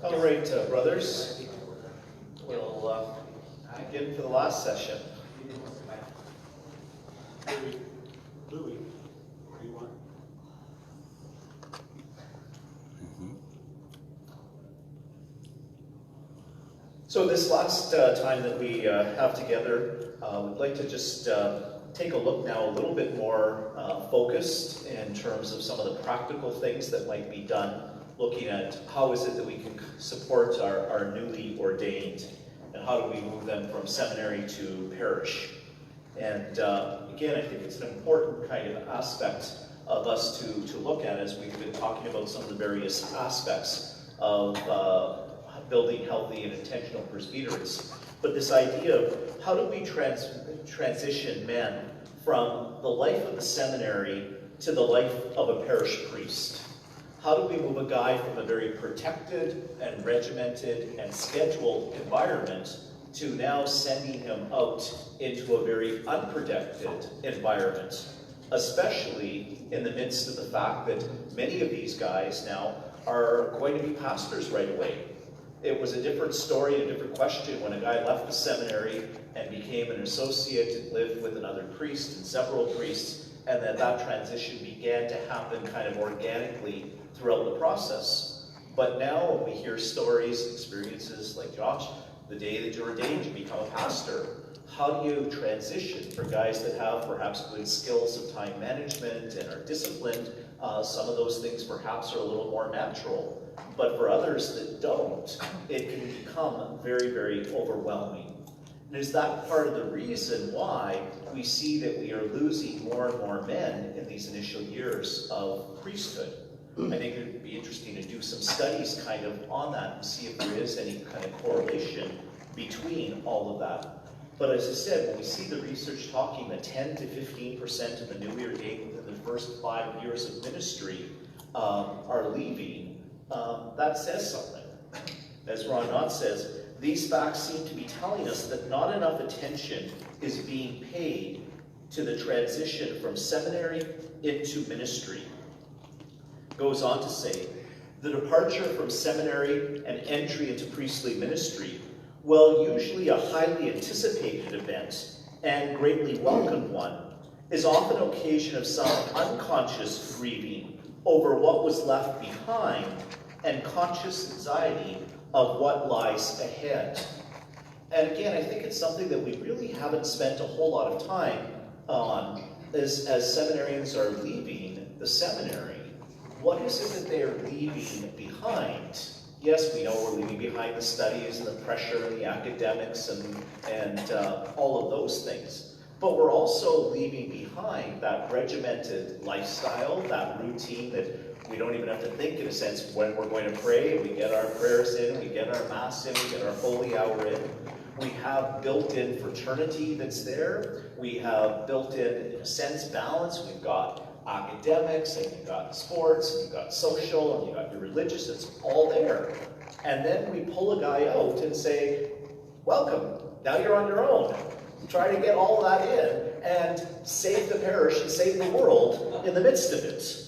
All right, brothers, we'll begin for the last session. Louis, what do you want? So this last time that we have together, we'd like to just take a look now a little bit more focused in terms of some of the practical things that might be done, looking at how is it that we can support our newly ordained, and how do we move them from seminary to parish. And again, I think it's an important kind of aspect of us to look at as we've been talking about some of the various aspects of building healthy and intentional presbyteries. But this idea of how do we transition men from the life of the seminary to the life of a parish priest? How do we move a guy from a very protected and regimented and scheduled environment to now sending him out into a very unprotected environment, especially in the midst of the fact that many of these guys now are going to be pastors right away? It was a different story and a different question when a guy left the seminary and became an associate and lived with another priest and several priests, and then that transition began to happen kind of organically throughout the process. But now when we hear stories, experiences like Josh, the day that you're ordained, you become a pastor. How do you transition for guys that have perhaps good skills of time management and are disciplined? Some of those things perhaps are a little more natural. But for others that don't, it can become very, very overwhelming. And is that part of the reason why we see that we are losing more and more men in these initial years of priesthood? I think it would be interesting to do some studies kind of on that and see if there is any kind of correlation between all of that. But as I said, when we see the research talking that 10 to 15% of the newly ordained within the first 5 years of ministry are leaving, that says something. As Ron Knott says, these facts seem to be telling us that not enough attention is being paid to the transition from seminary into ministry. Goes on to say, the departure from seminary and entry into priestly ministry, while usually a highly anticipated event and greatly welcomed one, is often an occasion of some unconscious grieving over what was left behind and conscious anxiety of what lies ahead. And again, I think it's something that we really haven't spent a whole lot of time on as seminarians are leaving the seminary. What is it that they are leaving behind? Yes, we know we're leaving behind the studies and the pressure and the academics and all of those things. But we're also leaving behind that regimented lifestyle, that routine that we don't even have to think, in a sense, when we're going to pray. We get our prayers in, we get our Mass in, we get our Holy Hour in. We have built-in fraternity that's there. We have built-in, in a sense, balance. We've got academics, and you've got sports, and you've got social, and you've got your religious. It's all there. And then we pull a guy out and say, welcome, now you're on your own. Try to get all that in and save the parish and save the world in the midst of it.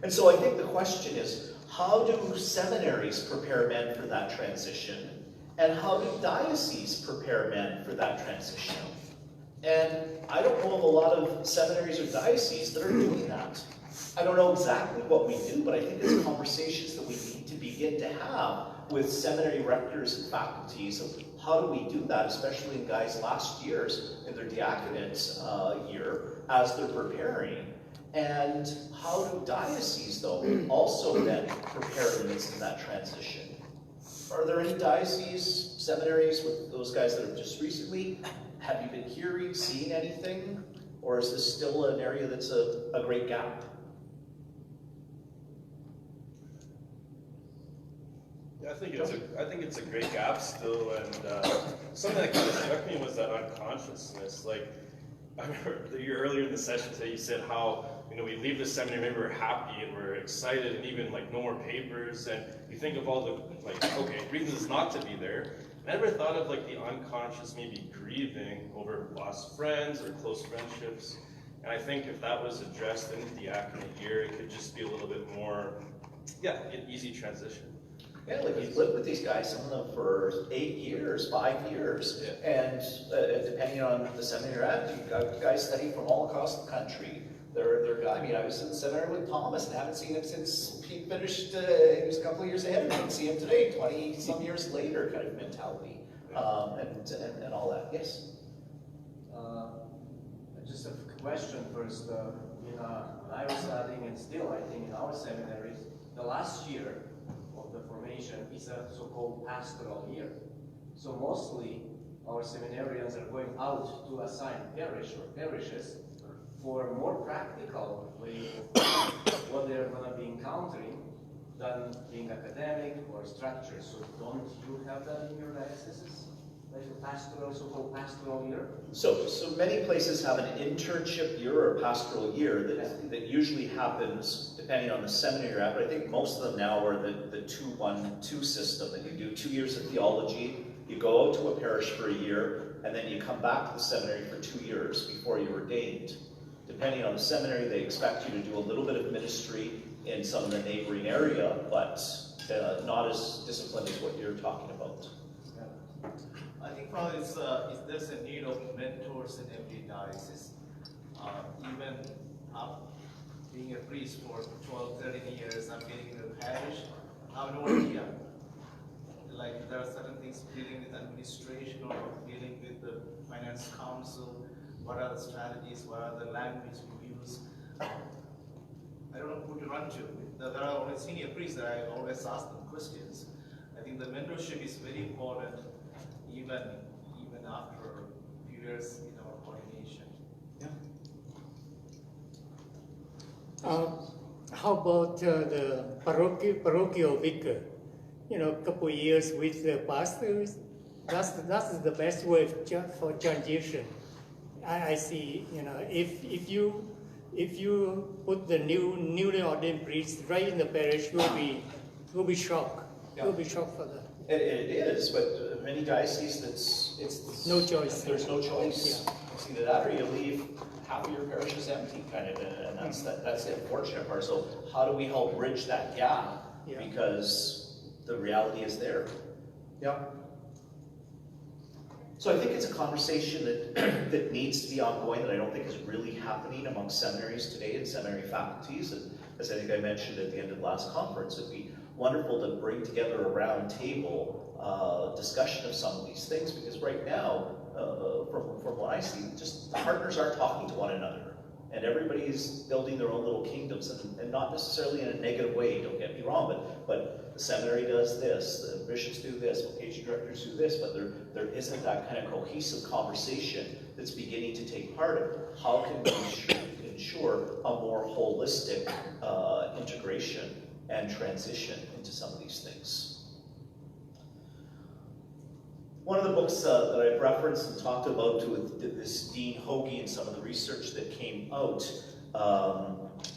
And so I think the question is, how do seminaries prepare men for that transition? And how do dioceses prepare men for that transition? And I don't know of a lot of seminaries or dioceses that are doing that. I don't know exactly what we do, but I think it's conversations that we need to begin to have with seminary rectors and faculties of how do we do that, especially in guys' last years in their diaconate year as they're preparing. And how do dioceses, though, also then prepare in the midst of that transition? Are there any dioceses, seminaries with those guys that have just recently? Have you been hearing, seeing anything? Or is this still an area that's a great gap? Yeah, I think it's a great gap still, and something that kind of struck me was that unconsciousness. Like, I remember earlier in the session today, you said how, we leave the seminary, maybe we're happy and we're excited, and even like no more papers, and you think of all the reasons not to be there. I never thought of like the unconscious maybe grieving over lost friends or close friendships. And I think if that was addressed in the diaconate year, it could just be a little bit more, an easy transition. Yeah, like you've lived with these guys, some of them for 8 years, 5 years, and depending on the seminary you're at, you've got guys studying from all across the country. I mean, I was in the seminary with Thomas and haven't seen him since he finished, he was a couple of years ahead of me, and see him today, 20 some years later kind of mentality, and all that, yes? Just a question first. When I was studying, and still I think in our seminaries, the last year of the formation is a so-called pastoral year. So mostly our seminarians are going out to assign parish or parishes for more practical way of what they're going to be encountering than being academic or structured. So don't you have that in your dioceses? Like a pastoral, so-called pastoral year? So many places have an internship year or pastoral year that usually happens depending on the seminary you're at, but I think most of them now are the 2-1-2 system, that you do 2 years of theology, you go out to a parish for a year, and then you come back to the seminary for 2 years before you're ordained. Depending on the seminary, they expect you to do a little bit of ministry in some of the neighboring area, but not as disciplined as what you're talking about. I think probably there's a need of mentors in every diocese. Even being a priest for 12, 13 years, I'm dealing with a parish, I have no idea. Like there are certain things dealing with administration or dealing with the finance council, what are the strategies, what are the language we use. I don't know who to run to. There are always senior priests that I always ask them questions. I think the mentorship is very important. Even after a few years in our ordination. Yeah. How about the parochial vicar? You know, a couple of years with the pastors. That's the best way for transition. I see. You know, if you put the newly ordained priest right in the parish, will be shocked. Yeah. Will be shocked for that. It is, but many dioceses, it's No choice. There's no choice. Yeah. It's either that or you leave half of your parish is empty, kind of, and that's the unfortunate part. So how do we help bridge that gap? Yeah. Because the reality is there. Yeah. So I think it's a conversation that needs to be ongoing, that I don't think is really happening among seminaries today and seminary faculties. And as I think I mentioned at the end of the last conference, it'd be wonderful to bring together a round table discussion of some of these things, because right now, from what I see, just the partners aren't talking to one another, and everybody's building their own little kingdoms, and not necessarily in a negative way, don't get me wrong, but the seminary does this, the bishops do this, vocation directors do this, but there isn't that kind of cohesive conversation that's beginning to take part. How can we ensure a more holistic integration and transition into some of these things? One of the books that I've referenced and talked about with this Dean Hoagie and some of the research that came out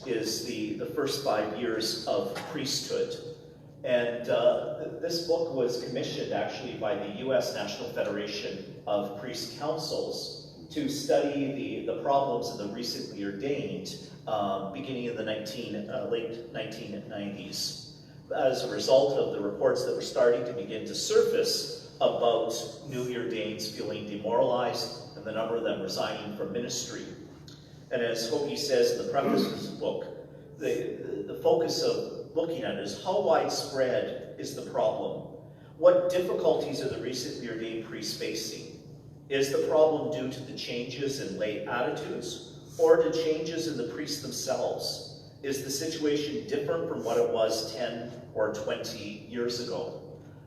is the first 5 years of priesthood. And this book was commissioned actually by the U.S. National Federation of Priest Councils to study the problems of the recently ordained beginning in the late 1990s. As a result of the reports that were starting to begin to surface about newly ordaineds feeling demoralized and the number of them resigning from ministry. And as Hoagie says in the preface of his book, the focus of looking at it is how widespread is the problem? What difficulties are the recently ordained priests facing? Is the problem due to the changes in lay attitudes, or to changes in the priests themselves? Is the situation different from what it was 10 or 20 years ago?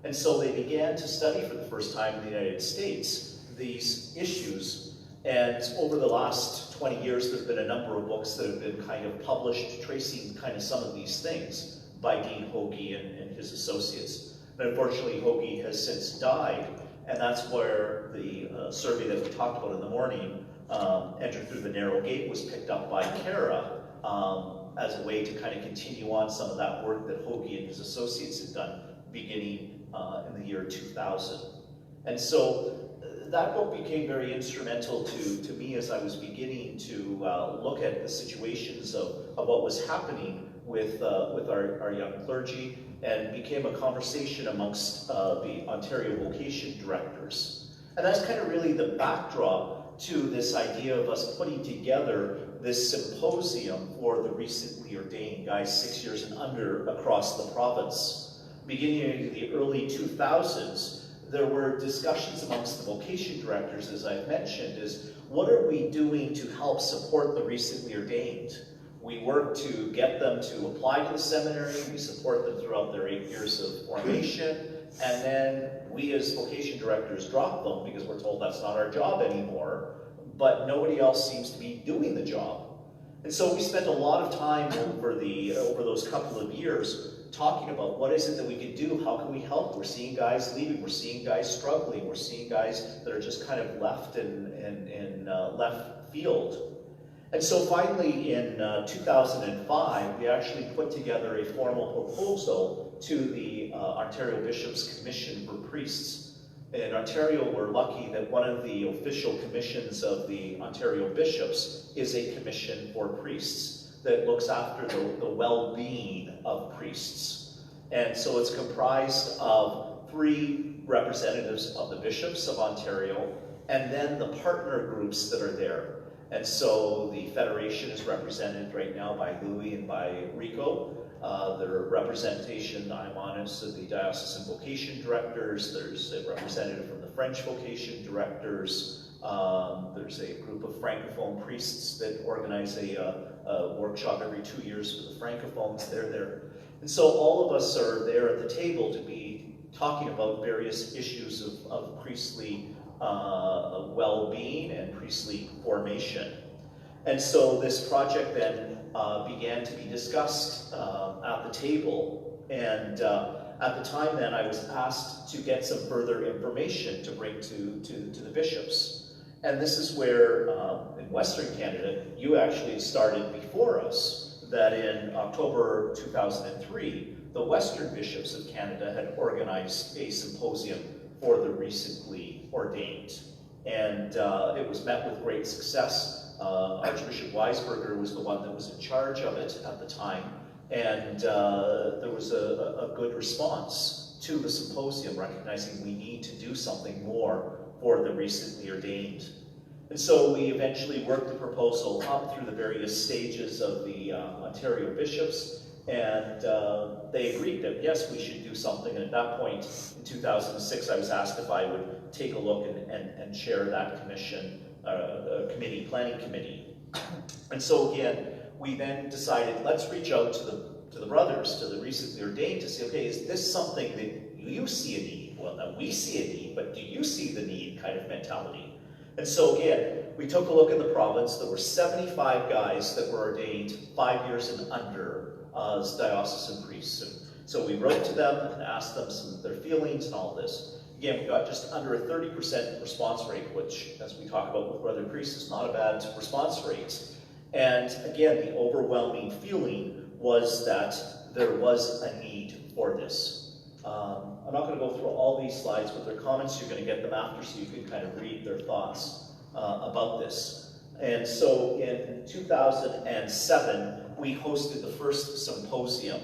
And so they began to study for the first time in the United States these issues. And over the last 20 years, there have been a number of books that have been kind of published tracing kind of some of these things by Dean Hoagie and his associates. But unfortunately, Hoagie has since died, and that's where the survey that we talked about in the morning, Enter Through the Narrow Gate, was picked up by Kara as a way to kind of continue on some of that work that Hoagie and his associates had done beginning in the year 2000. And so that book became very instrumental to me as I was beginning to look at the situations of what was happening with our young clergy and became a conversation amongst the Ontario vocation directors. And that's kind of really the backdrop to this idea of us putting together this symposium for the recently ordained guys 6 years and under across the province. Beginning in the early 2000s, there were discussions amongst the vocation directors, as I've mentioned, is what are we doing to help support the recently ordained? We work to get them to apply to the seminary, we support them throughout their 8 years of formation, and then we as vocation directors drop them because we're told that's not our job anymore, but nobody else seems to be doing the job. And so we spent a lot of time over those couple of years talking about what is it that we can do, how can we help? We're seeing guys leaving, we're seeing guys struggling, we're seeing guys that are just kind of left in left field. And so finally in 2005, we actually put together a formal proposal to the Ontario Bishops' Commission for Priests. In Ontario, we're lucky that one of the official commissions of the Ontario Bishops is a commission for priests that looks after the well-being of priests. And so it's comprised of 3 representatives of the bishops of Ontario, and then the partner groups that are there. And so the Federation is represented right now by Louis and by Rico. The representation I'm on is of the Diocesan Vocation Directors. There's a representative from the French Vocation Directors. There's a group of Francophone priests that organize a workshop every 2 years for the Francophones. They're there. And so all of us are there at the table to be talking about various issues of priestly well-being and priestly formation. And so this project then began to be discussed at the table, and at the time then I was asked to get some further information to bring to the bishops. And this is where, in Western Canada, you actually started before us, that in October 2003, the Western Bishops of Canada had organized a symposium for the recently ordained. And it was met with great success. Archbishop Weisberger was the one that was in charge of it at the time, and there was a good response to the symposium, recognizing we need to do something more for the recently ordained. And so we eventually worked the proposal up through the various stages of the Ontario bishops, and they agreed that yes, we should do something. And at that point, in 2006, I was asked if I would take a look and chair that commission, planning committee. And so again, we then decided, let's reach out to the brothers, to the recently ordained, to say, okay, is this something that you see a need? Well, now we see a need, but do you see the need kind of mentality? And so again, we took a look at the province. There were 75 guys that were ordained 5 years and under as diocesan priests. And so we wrote to them and asked them some of their feelings and all this. Again, we got just under a 30% response rate, which, as we talk about with brother priests, is not a bad response rate. And again, the overwhelming feeling was that there was a need for this. I'm not going to go through all these slides with their comments. You're going to get them after, so you can kind of read their thoughts about this. And so in 2007, we hosted the first symposium.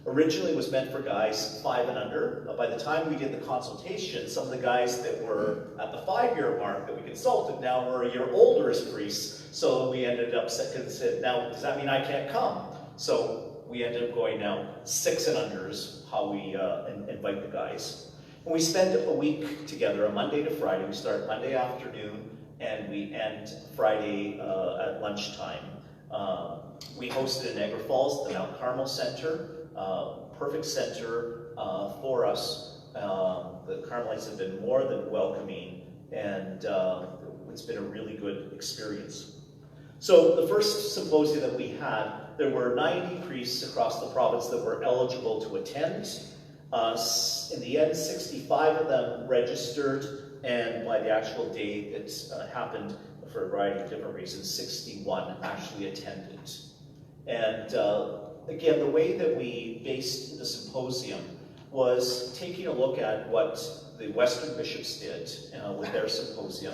Originally it was meant for guys 5 and under, but by the time we did the consultation, some of the guys that were at the 5-year mark that we consulted now were a year older as priests, so we ended up said, now does that mean I can't come? So we ended up going now 6 and under is how we invite the guys. And we spend a week together, a Monday to Friday. We start Monday afternoon and we end Friday at lunchtime. We hosted in Niagara Falls, the Mount Carmel Center. Perfect center for us. The Carmelites have been more than welcoming, and it's been a really good experience. So the first symposium that we had, there were 90 priests across the province that were eligible to attend. In the end, 65 of them registered, and by the actual day that happened, for a variety of different reasons, 61 actually attended. And again, the way that we based the symposium was taking a look at what the Western bishops did with their symposium,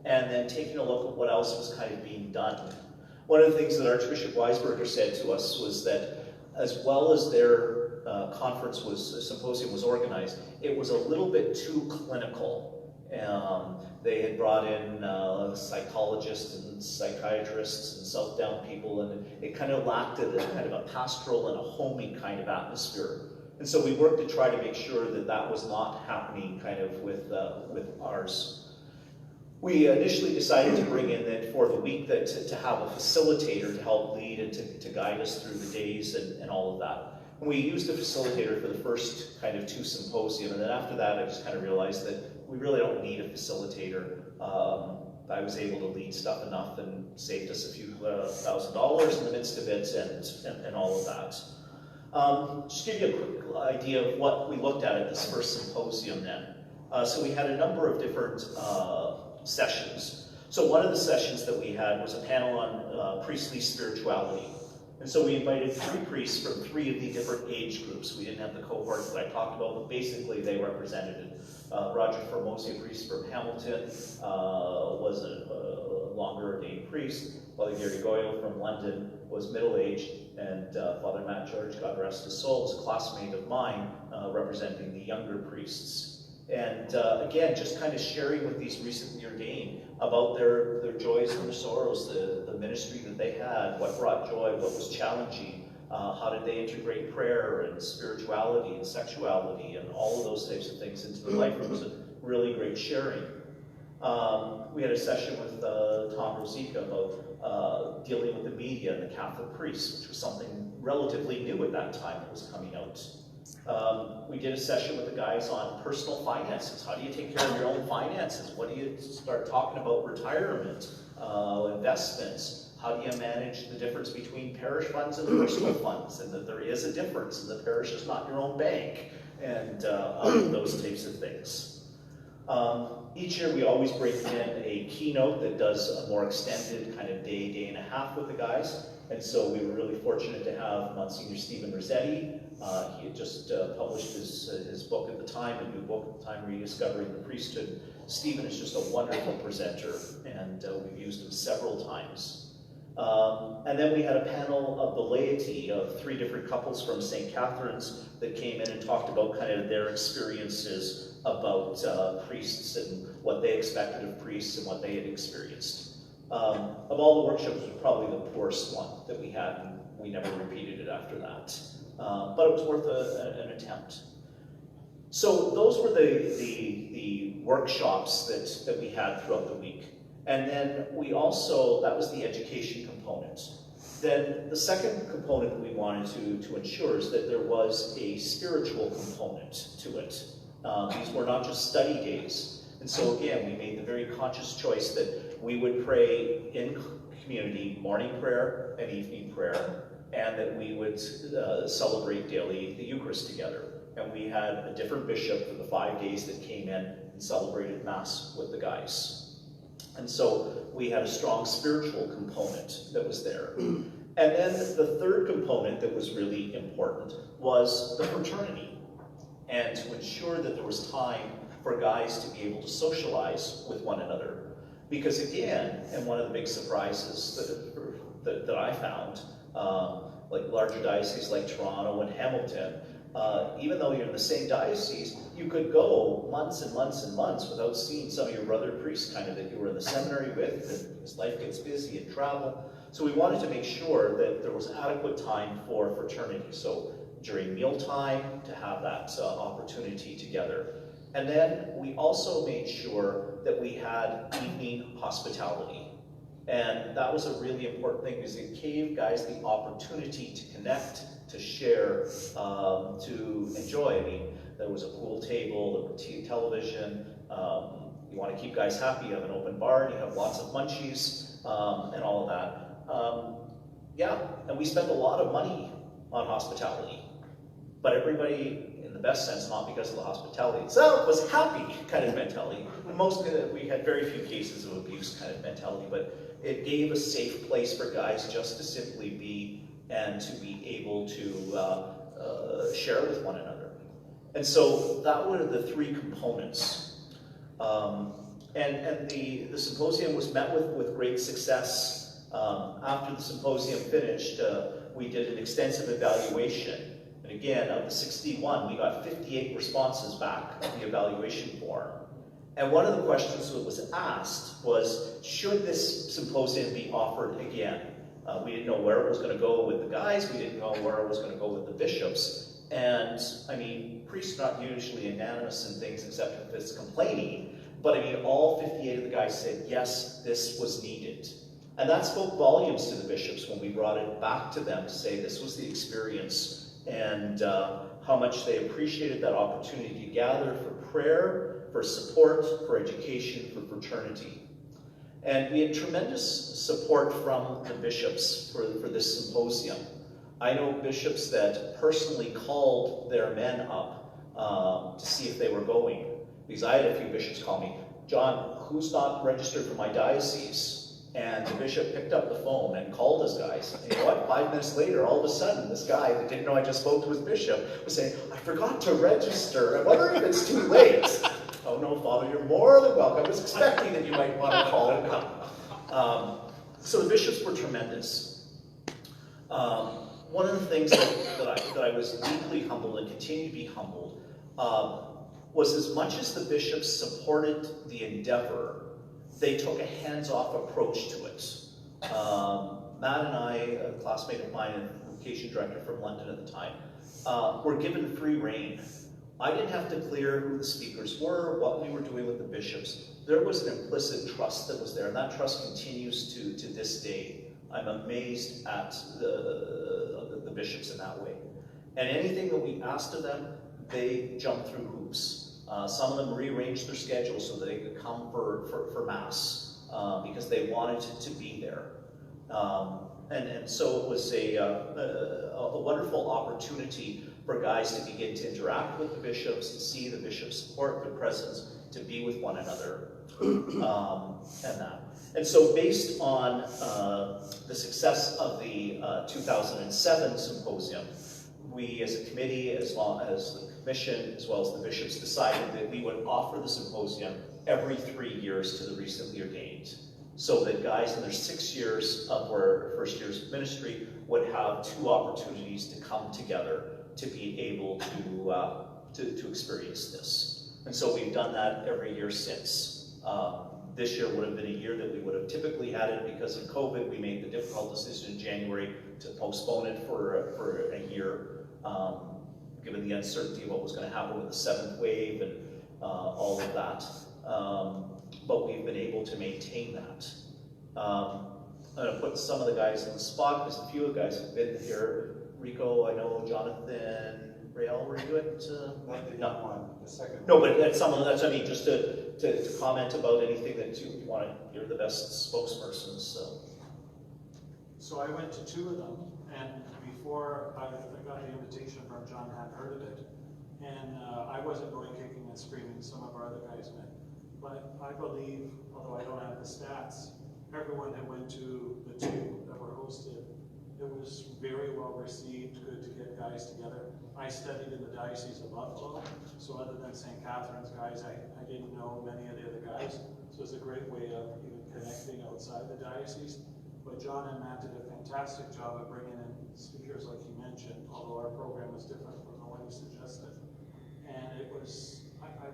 and then taking a look at what else was kind of being done. One of the things that Archbishop Weisberger said to us was that as well as their symposium was organized, it was a little bit too clinical. They had brought in psychologists and psychiatrists and self-down people, and it kind of lacked a kind of a pastoral and a homey kind of atmosphere. And so we worked to try to make sure that that was not happening kind of with ours. We initially decided to bring in that for the week that to have a facilitator to help lead and to guide us through the days and all of that. And we used a facilitator for the first kind of 2 symposium, and then after that I just kind of realized that we really don't need a facilitator. I was able to lead stuff enough and saved us a few $1,000s in the midst of it and all of that. Just give you a quick idea of what we looked at this first symposium then. So we had a number of different sessions. So one of the sessions that we had was a panel on priestly spirituality. And so we invited 3 priests from 3 of the different age groups. We didn't have the cohorts that I talked about, but basically they represented it. Roger Formosi, a priest from Hamilton, was a longer ordained priest. Father Gary Goyo from London was middle-aged, and Father Matt George, God rest his soul, was a classmate of mine, representing the younger priests. And again, just kind of sharing with these recently ordained about their joys and their sorrows, the ministry that they had, what brought joy, what was challenging, how did they integrate prayer and spirituality and sexuality and all of those types of things into their life. It was a really great sharing. We had a session with Tom Rosica about dealing with the media and the Catholic priests, which was something relatively new at that time that was coming out. We did a session with the guys on personal finances. How do you take care of your own finances? What do you start talking about retirement, investments? How do you manage the difference between parish funds and personal funds, and that there is a difference, and the parish is not your own bank, and those types of things. Each year we always bring in a keynote that does a more extended kind of day and a half with the guys. And so we were really fortunate to have Monsignor Stephen Rossetti. He had just published his book at the time, a new book at the time, Rediscovering the Priesthood. Stephen is just a wonderful presenter, and we've used him several times. And then we had a panel of the laity of 3 different couples from St. Catherine's that came in and talked about kind of their experiences about priests and what they expected of priests and what they had experienced. Of all the workshops, it was probably the poorest one that we had, and we never repeated it after that. But it was worth an attempt. So those were the workshops that we had throughout the week. And then we also, that was the education component. Then the second component that we wanted to ensure is that there was a spiritual component to it. These were not just study days. And so again, we made the very conscious choice that we would pray in community, morning prayer and evening prayer, and that we would celebrate daily the Eucharist together. And we had a different bishop for the 5 days that came in and celebrated Mass with the guys. And so we had a strong spiritual component that was there. And then the third component that was really important was the fraternity, and to ensure that there was time for guys to be able to socialize with one another. Because again, and one of the big surprises that I found, like larger dioceses like Toronto and Hamilton, even though you're in the same diocese, you could go months and months and months without seeing some of your brother priests kind of that you were in the seminary with, and his life gets busy and travel. So we wanted to make sure that there was adequate time for fraternity. So during mealtime, to have that opportunity together. And then we also made sure that we had evening hospitality. And that was a really important thing, because it gave guys the opportunity to connect, to share, to enjoy. I mean, there was a pool table, there was television. You want to keep guys happy, you have an open bar, and you have lots of munchies, and all of that. Yeah, and we spent a lot of money on hospitality. But everybody, in the best sense, not because of the hospitality itself, was happy kind of mentality. We had very few cases of abuse kind of mentality, but it gave a safe place for guys just to simply be and to be able to share with one another. And so that were the 3 components. And the symposium was met with great success. After the symposium finished, we did an extensive evaluation. And again, of the 61, we got 58 responses back of the evaluation form. And one of the questions that was asked was, should this symposium be offered again? We didn't know where it was going to go with the guys, we didn't know where it was going to go with the bishops. And I mean, priests are not usually unanimous in things except if it's complaining, but I mean, all 58 of the guys said, yes, this was needed. And that spoke volumes to the bishops when we brought it back to them to say this was the experience and how much they appreciated that opportunity to gather for prayer, for support, for education, for fraternity. And we had tremendous support from the bishops for this symposium. I know bishops that personally called their men up to see if they were going. Because I had a few bishops call me, John, who's not registered for my diocese? And the bishop picked up the phone and called his guys. And you know what? 5 minutes later, all of a sudden, this guy that didn't know I just spoke to his bishop was saying, I forgot to register. I wonder if it's too late. Oh no, Father, you're more than welcome. I was expecting that you might want to call and come. So the bishops were tremendous. One of the things that I was deeply humbled and continue to be humbled was as much as the bishops supported the endeavor, they took a hands-off approach to it. Matt and I, a classmate of mine and vocation director from London at the time, were given free rein. I didn't have to clear who the speakers were, what we were doing with the bishops. There was an implicit trust that was there, and that trust continues to this day. I'm amazed at the bishops in that way. And anything that we asked of them, they jumped through hoops. Some of them rearranged their schedules so that they could come for Mass because they wanted to be there. And so it was a wonderful opportunity for guys to begin to interact with the bishops, to see the bishops support their presence, to be with one another, and that. And so based on the success of the 2007 symposium, we as a committee, as well as the commission, as well as the bishops, decided that we would offer the symposium every 3 years to the recently ordained, so that guys in their 6 years of their first years of ministry would have 2 opportunities to come together to be able to experience this. And so we've done that every year since. This year would have been a year that we would have typically had it because of COVID. We made the difficult decision in January to postpone it for a year, given the uncertainty of what was going to happen with the 7th wave and all of that. But we've been able to maintain that. I'm going to put some of the guys on the spot because a few of the guys have been here. Rico, I know, Jonathan, Rael, were you at? Not one, the second. No, but that's some of that's, I mean, just to comment about anything that you want to, you're the best spokespersons. So I went to 2 of them, and before I got the invitation from John, hadn't heard of it, and I wasn't going kicking and screaming, some of our other guys went. But I believe, although I don't have the stats, everyone that went to the 2 that were hosted, it was very well received, good to get guys together. I studied in the Diocese of Buffalo, so other than St. Catherine's guys, I didn't know many of the other guys, so it's a great way of even connecting outside the diocese. But John and Matt did a fantastic job of bringing in speakers like you mentioned, although our program was different from the one you suggested. And it was, I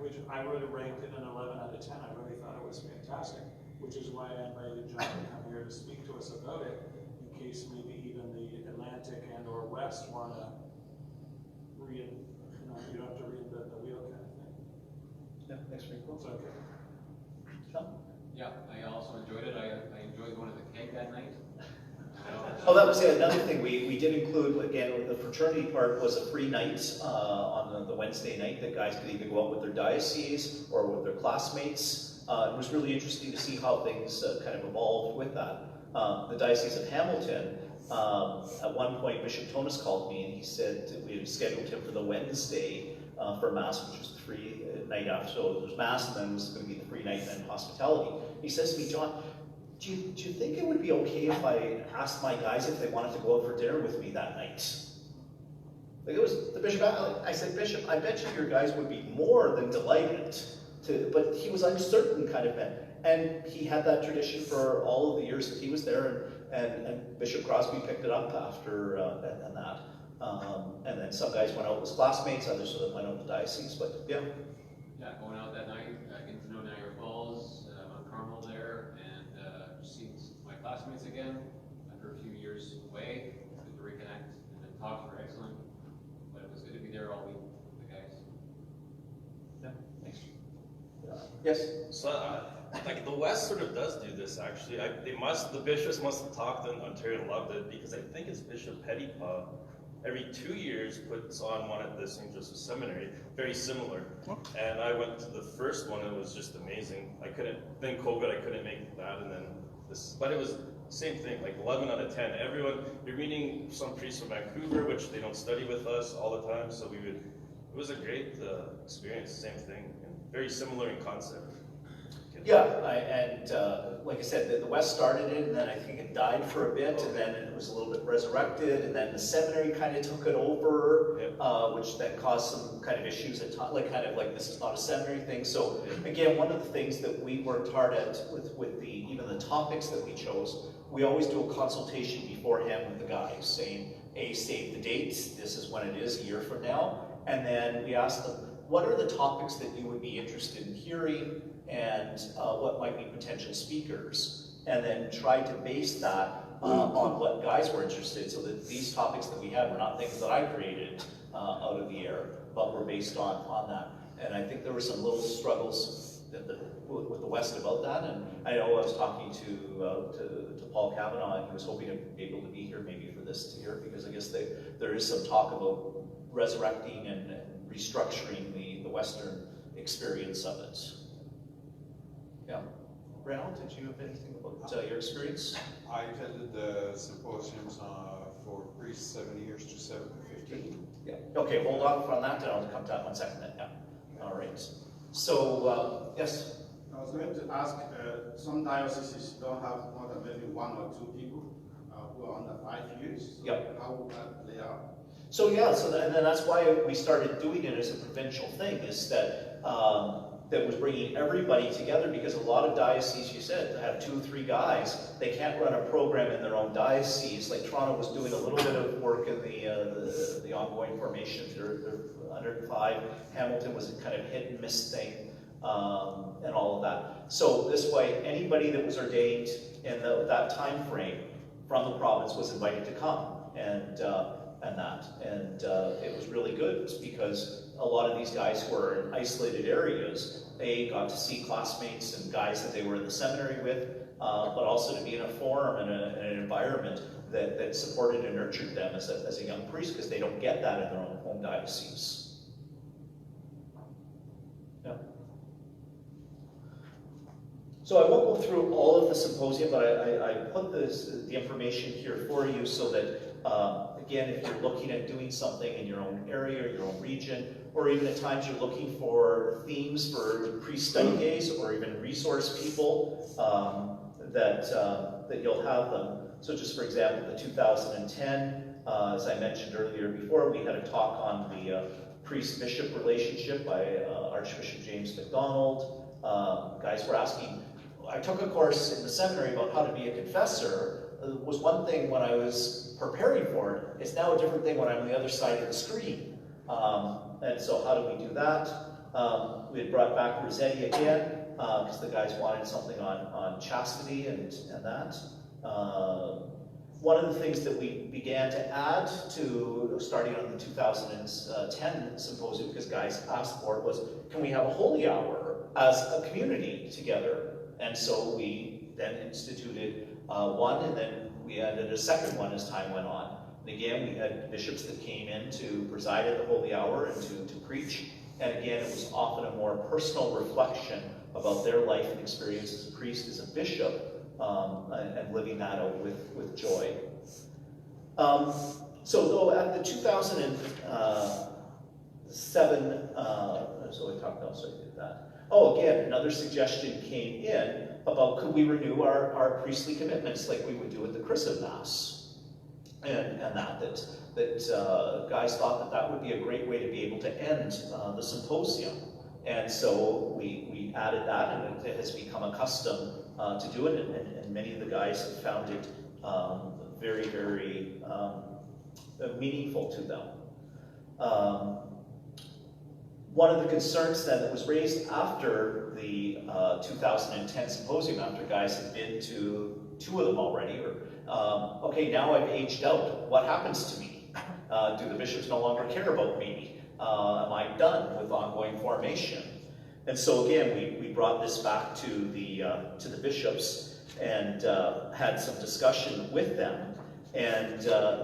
would have ranked it an 11 out of 10. I really thought it was fantastic, which is why I invited John to come here to speak to us about it, in case maybe even the Atlantic and or West want to you don't have to reinvent the wheel kind of thing. Yeah, thanks, Rico. It's okay. Sean? Yeah, I also enjoyed it. I enjoyed going to the keg that night. Oh, that was another thing. We did include, again, the fraternity part was a free night on the Wednesday night that guys could either go out with their diocese or with their classmates. It was really interesting to see how things kind of evolved with that. The Diocese of Hamilton, at one point Bishop Tonis called me and he said we had scheduled him for the Wednesday for Mass, which was the free night after. So there was Mass and then it was going to be the free night and then hospitality. He says to me, John, do you think it would be okay if I asked my guys if they wanted to go out for dinner with me that night? Like it was the bishop. I said, Bishop, I bet you your guys would be more than delighted to. But he was uncertain, kind of man, and he had that tradition for all of the years that he was there, and Bishop Crosby picked it up after and that. And then some guys went out with classmates, others sort of went out to diocese, but yeah. Yeah, going out that night, getting to know Niagara Falls, on Carmel there, and just seeing my classmates again after a few years away. Good to reconnect, and the talks were excellent. But it was good to be there all week with the guys. Yeah, thanks. Yes? So, like the West sort of does do this actually. The bishops must have talked in Ontario and loved it, because I think it's Bishop Pettypaw every 2 years puts on one at the St. Joseph Seminary, very similar. And I went to the first one, it was just amazing. Then COVID, I couldn't make that, and then this, but it was same thing, like 11 out of 10. Everyone, you're meeting some priests from Vancouver, which they don't study with us all the time, so it was a great experience, same thing, and very similar in concept. Yeah, like I said, the West started it, and then I think it died for a bit, and then it was a little bit resurrected, and then the seminary kind of took it over, which then caused some kind of issues at times, like this is not a seminary thing. So again, one of the things that we worked hard at with even the topics that we chose, we always do a consultation beforehand with the guys, saying, save the dates, this is when it is a year from now, and then we ask them, what are the topics that you would be interested in hearing, and what might be potential speakers, and then try to base that on what guys were interested in, so that these topics that we had were not things that I created out of the air, but were based on that. And I think there were some little struggles with the West about that, and I know I was talking to Paul Kavanaugh, and he was hoping to be able to be here maybe for this year, because I guess there is some talk about resurrecting and restructuring the Western experience of it. Yeah. Ronald, did you have anything about your experience? I attended the symposiums for priests 7 years to 7 to 15. Yeah. Okay, hold on from that, and I'll come to that 1 second then. Yeah. All right. So, yes? I was going to ask, some dioceses don't have more than maybe 1 or 2 people who are under 5 years. So Yep. how would that play out? So yeah, and then that's why we started doing it as a provincial thing, is that that was bringing everybody together, because a lot of dioceses, you said, have 2 or 3 guys. They can't run a program in their own diocese. Like Toronto was doing a little bit of work in the ongoing formation. They're under 5. Hamilton was a kind of hit and miss thing, and all of that. So this way, anybody that was ordained in that time frame from the province was invited to come, and it was really good, because a lot of these guys who were in isolated areas, got to see classmates and guys that they were in the seminary with, but also to be in a forum and an environment that supported and nurtured them as a young priest, because they don't get that in their own home diocese. Yeah. So I won't go through all of the symposium, but I put the information here for you, so that again, if you're looking at doing something in your own area, or your own region, or even at times you're looking for themes for priest study days, or even resource people, that you'll have them. So just for example, the 2010, as I mentioned earlier before, we had a talk on the priest-bishop relationship by Archbishop James MacDonald. Guys were asking, I took a course in the seminary about how to be a confessor. It was one thing when I was preparing for it. It's now a different thing when I'm on the other side of the screen. And so how do we do that? We had brought back Rossetti again, because the guys wanted something on chastity and that. One of the things that we began to add to, starting on the 2010 symposium, because guys asked for it, was, can we have a holy hour as a community together? And so we then instituted one, and then we added a second one as time went on. And again, we had bishops that came in to preside at the holy hour and to preach. And again, it was often a more personal reflection about their life and experience as a priest, as a bishop, and living that out with joy. So though at the 2007, so I talked about, so I did that. Oh, again, another suggestion came in about, could we renew our priestly commitments like we would do at the Chrism Mass? And that guys thought that would be a great way to be able to end the symposium. And so we added that, and it has become a custom to do it, and many of the guys have found it very, very meaningful to them. One of the concerns then that was raised after the 2010 symposium, after guys had been to 2 of them already, okay, now I've aged out. What happens to me? Do the bishops no longer care about me? Am I done with ongoing formation? And so again, we brought this back to the bishops and had some discussion with them. And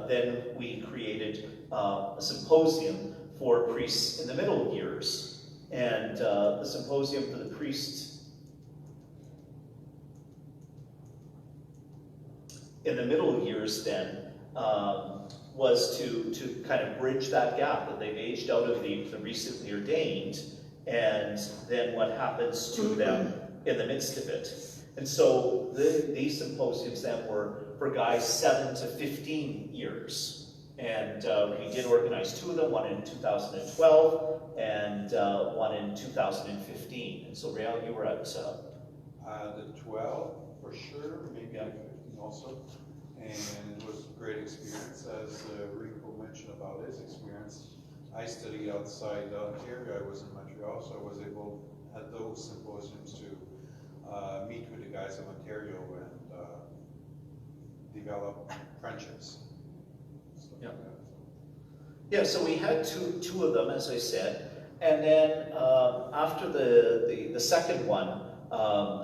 then we created a symposium for priests in the middle years. And the symposium for the priests in the middle years then was to kind of bridge that gap, that they've aged out of the recently ordained, and then what happens to them in the midst of it. And so these symposiums then were for guys 7 to 15 years. And we did organize 2 of them, one in 2012 and one in 2015. And so Real, you were at... The 12 for sure, maybe the 15 also. And it was a great experience, as Rico mentioned about his experience. I studied outside Ontario, I was in Montreal, so I was able at those symposiums to meet with the guys in Ontario and develop friendships. Yeah. Yeah, so we had two of them, as I said, and then after the second one,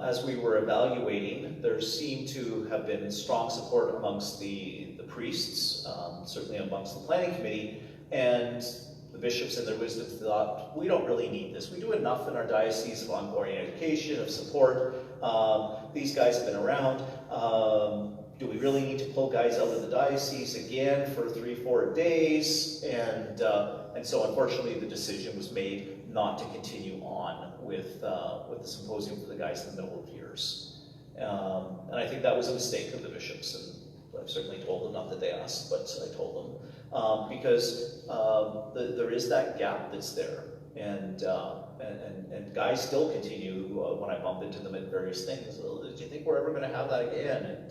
as we were evaluating, there seemed to have been strong support amongst the priests, certainly amongst the planning committee, and the bishops in their wisdom thought, we don't really need this. We do enough in our diocese of ongoing education, of support. These guys have been around. Do we really need to pull guys out of the diocese again for 3-4 days? And so unfortunately the decision was made not to continue on with the symposium for the guys in the middle of years. And I think that was a mistake of the bishops, and I've certainly told them, not that they asked, but I told them, because there is that gap that's there. And guys still continue, when I bump into them at various things, do you think we're ever going to have that again?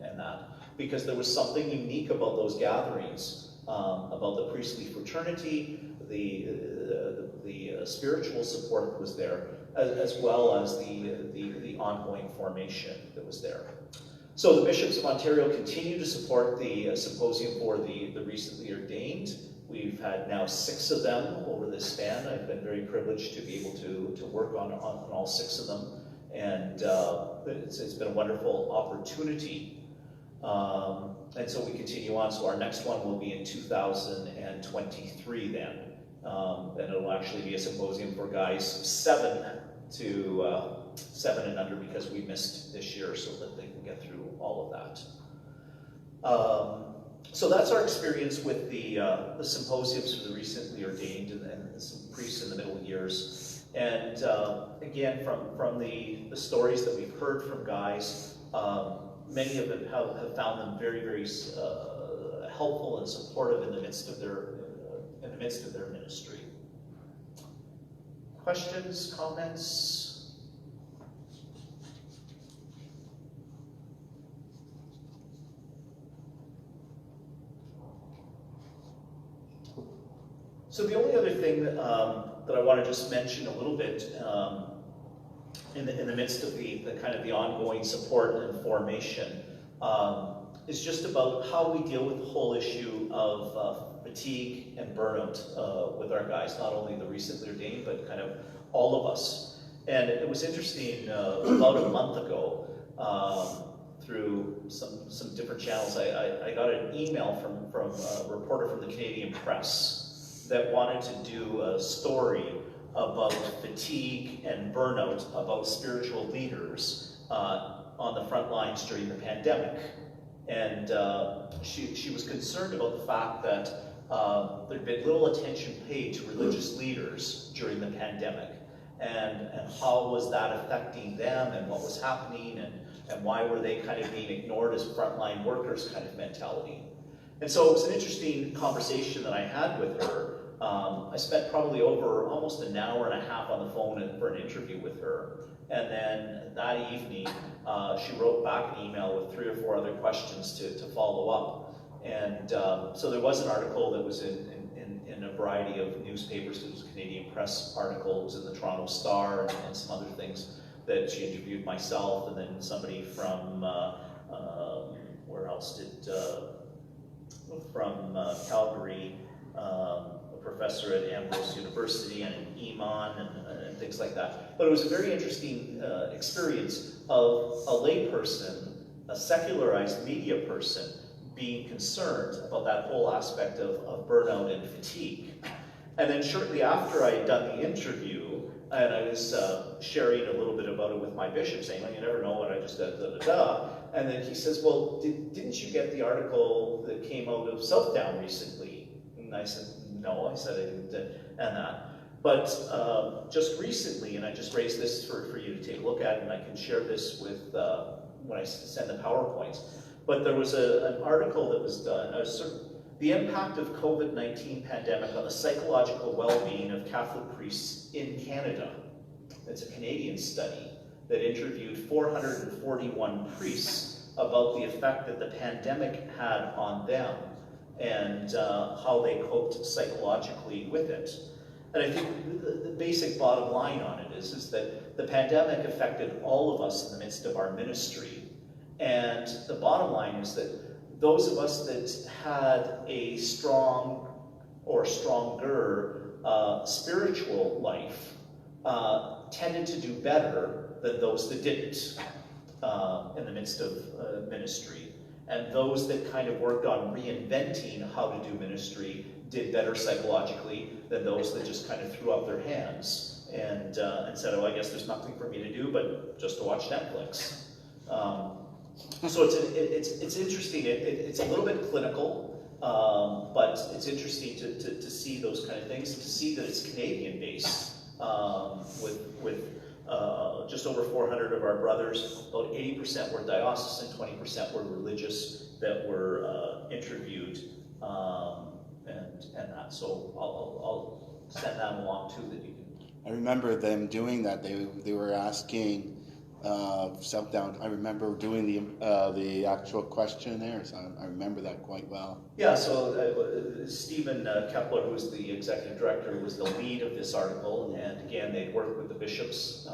And that. Because there was something unique about those gatherings, about the priestly fraternity, the spiritual support that was there, as well as the ongoing formation that was there. So the bishops of Ontario continue to support the symposium for the recently ordained. We've had now 6 of them over this span. I've been very privileged to be able to work on all 6 of them. And it's been a wonderful opportunity. And so we continue on. So our next one will be in 2023 then. And it'll actually be a symposium for guys 7 and under, because we missed this year, so that they can get through all of that. So that's our experience with the symposiums for the recently ordained and some priests in the middle years. And again, from the stories that we've heard from guys, many of them have found them very, very helpful and supportive in the midst of their ministry. Questions, comments? So the only other thing that I want to just mention a little bit in the midst of the kind of the ongoing support and formation is just about how we deal with the whole issue of fatigue and burnout with our guys, not only the recently ordained, but kind of all of us. And it was interesting, about a month ago, through some different channels, I got an email from a reporter from the Canadian Press that wanted to do a story about fatigue and burnout, about spiritual leaders on the front lines during the pandemic. And she was concerned about the fact that there'd been little attention paid to religious leaders during the pandemic, and how was that affecting them, and what was happening, and why were they kind of being ignored as frontline workers kind of mentality. And so it was an interesting conversation that I had with her. I spent probably over almost an hour and a half on the phone for an interview with her. And then that evening, she wrote back an email with 3 or 4 other questions to follow up. And so there was an article that was in a variety of newspapers. It was a Canadian Press article. It was in the Toronto Star and some other things that she interviewed myself, and then somebody from, where else did, from Calgary, a professor at Ambrose University and in Iman and things like that. But it was a very interesting experience of a layperson, a secularized media person, being concerned about that whole aspect of burnout and fatigue. And then shortly after I had done the interview, and I was sharing a little bit about it with my bishop, saying, well, you never know what I just did, And then he says, well, didn't you get the article that came out of Southdown recently? And I said, no, I said I didn't, and that. But just recently, and I just raised this for you to take a look at, and I can share this with, when I send the PowerPoints. But there was an article that was done, the impact of COVID-19 pandemic on the psychological well-being of Catholic priests in Canada. It's a Canadian study that interviewed 441 priests about the effect that the pandemic had on them and how they coped psychologically with it. And I think the basic bottom line on it is that the pandemic affected all of us in the midst of our ministry. And the bottom line is that those of us that had a strong or stronger spiritual life tended to do better than those that didn't in the midst of ministry. And those that kind of worked on reinventing how to do ministry did better psychologically than those that just kind of threw up their hands and said, oh, I guess there's nothing for me to do but just to watch Netflix. So it's interesting. It's a little bit clinical, but it's interesting to see those kind of things, and to see that it's Canadian based with just over 400 of our brothers. About 80% were diocesan, 20% were religious that were interviewed, and that. So I'll send that along too, that you can. I remember them doing that. They were asking. Self-down. I remember doing the actual questionnaire, so I remember that quite well. Yeah, so Stephen Kepler, who was the executive director, was the lead of this article, and again, they worked with the bishops,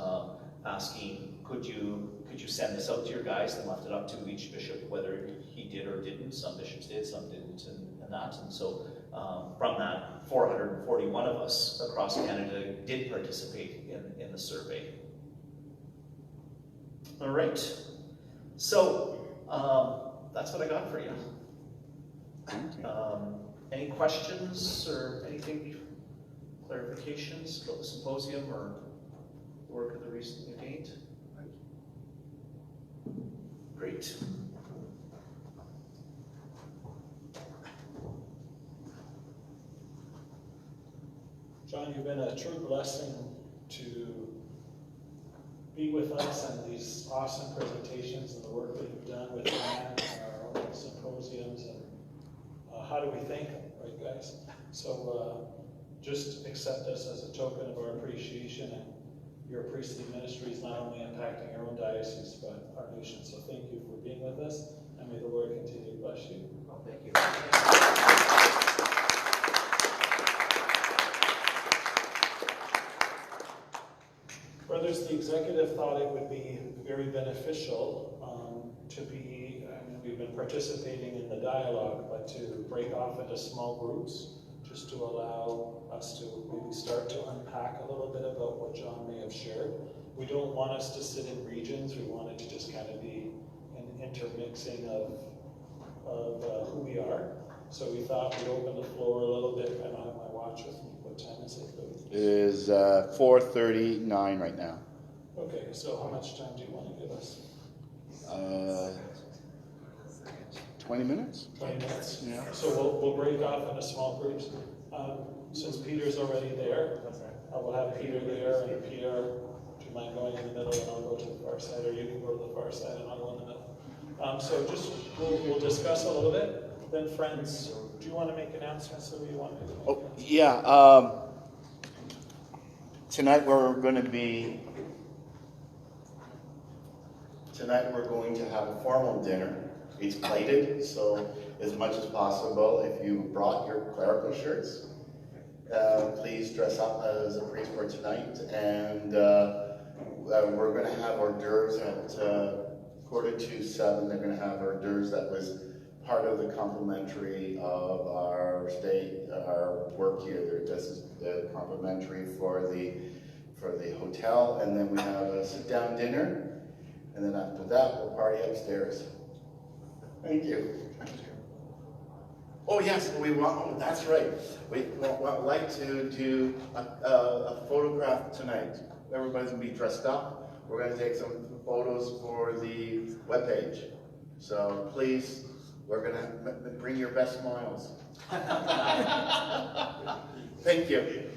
asking, could you send this out to your guys, and left it up to each bishop whether he did or didn't. Some bishops did, some didn't, and that. And so from that, 441 of us across Canada did participate in the survey. All right, so that's what I got for you. Any questions or anything, clarifications about the symposium or the work of the recently ordained? Great. John, you've been a true blessing to be with us and these awesome presentations and the work that you've done with Anne and our own symposiums, and how do we thank them, right, guys? So just accept us as a token of our appreciation, and your priestly ministry is not only impacting our own diocese but our nation. So thank you for being with us, and may the Lord continue to bless you. Well, thank you. Brothers, the executive thought it would be very beneficial to be, we've been participating in the dialogue, but to break off into small groups, just to allow us to maybe start to unpack a little bit about what John may have shared. We don't want us to sit in regions. We want it to just kind of be an intermixing of who we are. So we thought we'd open the floor a little bit. I don't have my watch with me. What time is it? It is 4:39 right now. Okay, so how much time do you want to give us? 20 minutes? 20 minutes? Yeah. So we'll break off into small groups. Since Peter's already there, I will have Peter there, and Peter, do you mind going in the middle, and I'll go to the far side, or you can go to the far side and I'll go in the middle. So just, we'll discuss a little bit. Then friends, do you want to make announcements, or do you want me to make announcements? Yeah. Tonight we're going to have a formal dinner. It's plated, so as much as possible, if you brought your clerical shirts, please dress up as a priest for tonight. And we're going to have hors d'oeuvres at 6:45. They're going to have hors d'oeuvres that was part of the complimentary of our work here. This is complimentary for the hotel, and then we have a sit-down dinner, and then after that we'll party upstairs. Thank you. Oh yes, we want. Oh, that's right. We would like to do a photograph tonight. Everybody's gonna be dressed up. We're gonna take some photos for the webpage. So please, we're gonna bring your best smiles. Thank you.